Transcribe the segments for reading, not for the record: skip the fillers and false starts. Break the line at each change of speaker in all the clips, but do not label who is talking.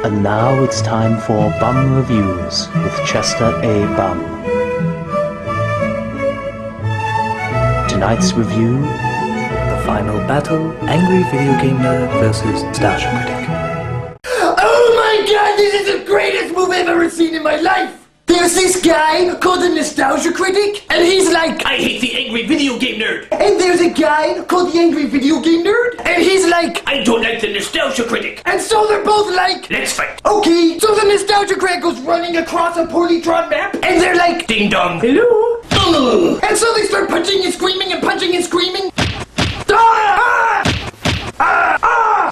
And now it's time for Bum Reviews with Chester A. Bum. Tonight's review: The Final Battle, Angry Video Game Nerd vs. Nostalgia Critic.
Oh my god, this is the greatest movie I've ever seen in my life! There's this guy called the Nostalgia Critic, and he's like,
I hate the Angry Video Game Nerd!
and there's a guy called the Angry Video Game Nerd, and he's like,
I don't like the Nostalgia Critic!
and so they're both like,
Let's fight!
okay, so the Nostalgia Critic goes running across a poorly drawn map, and they're like,
Ding dong!
hello? And so they start punching and screaming and punching and screaming. Ah! Ah! Ah!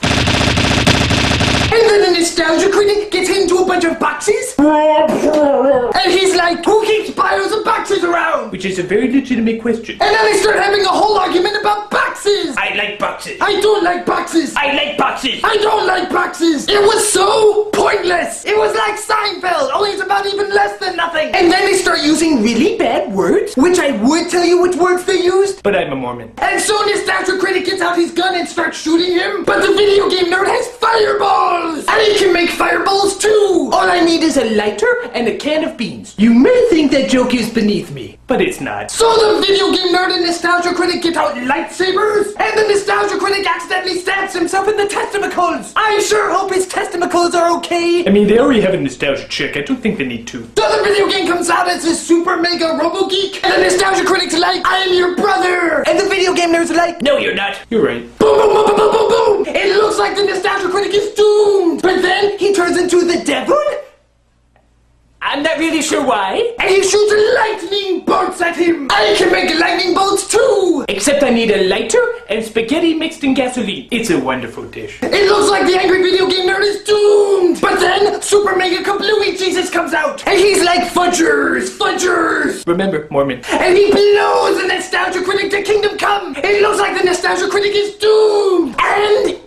And then the Nostalgia Critic gets into a bunch of boxes. And he's like, who keeps piles of boxes around?
Which is a very legitimate question.
And then they start having a whole argument about boxes.
I like boxes!
I don't like boxes.
I like boxes!
I don't like boxes. It was so pointless. It was like Seinfeld, only it's about even less than nothing. And then they start using really bad words, which I would tell you which words they used.
But I'm a Mormon.
And so Nostalgia Critic gets out his gun and starts shooting him, but the video game nerd has fireballs! And he can make fireballs too! All I need is a lighter and a can of beans. You may think that joke is beneath me,
But it's not.
so the video game nerd and Nostalgia Critic get out lightsabers, and the Nostalgia Critic accidentally stabs himself in the testicles! I sure hope his testicles are okay!
I mean, they already have a nostalgia check. I don't think they need to.
So the video game comes out as a super mega robo geek, and the Nostalgia Critic's like, I am your brother! And the video game nerd's like,
No, you're not. You're right.
boom, boom, boom, boom, boom, boom, boom! It looks like the Nostalgia Critic is doomed! But then he turns into the devil,
I'm not really sure why.
and he shoots lightning bolts at him! I can make lightning bolts too!
Except I need a lighter and spaghetti mixed in gasoline. It's a wonderful dish.
It looks like the angry video game nerd is doomed! But then, Super Mega Kablooey Jesus comes out, and he's like, fudgers, fudgers!
Remember, Mormon.
And he blows the Nostalgia Critic to Kingdom Come! It looks like the Nostalgia Critic is doomed! And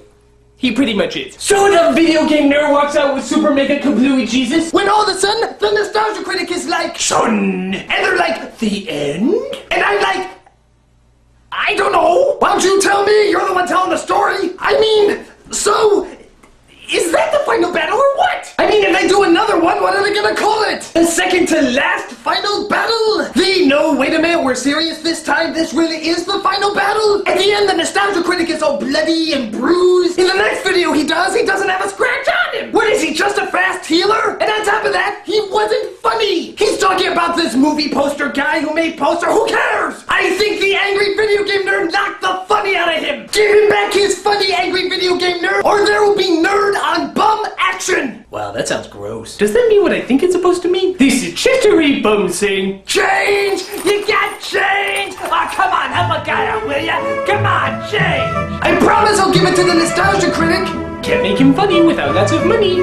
He pretty much is. So the video game nerd walks out with Super Mega Kablooey Jesus.
when all of a sudden, the Nostalgia Critic is like,
Son!
and they're like, the end? And I'm like, I don't know. Why don't you tell me? You're the one telling the story. I mean, so, is that the final battle or what? I mean, if they do another one, what are they gonna call it? The second to last final battle? No, wait a minute, we're serious this time? This really is the final battle? At the end, the Nostalgia Critic is all bloody and bruised. In the next video he doesn't have a scratch on him. What is he, just a fast healer? And on top of that, he wasn't funny. He's talking about this movie poster guy who made poster. Who cares? I think the angry video game nerd knocked the funny out of him. Give him back his funny angry video game nerd, or there will be nerd on bum action.
Wow, that sounds gross. Does that mean what I think it's supposed to mean? This is Chester A. Bum saying,
Change! You got change! Oh, come on, help a guy out, will ya? Come on, change! I promise I'll give it to the Nostalgia Critic.
can't make him funny without lots of money.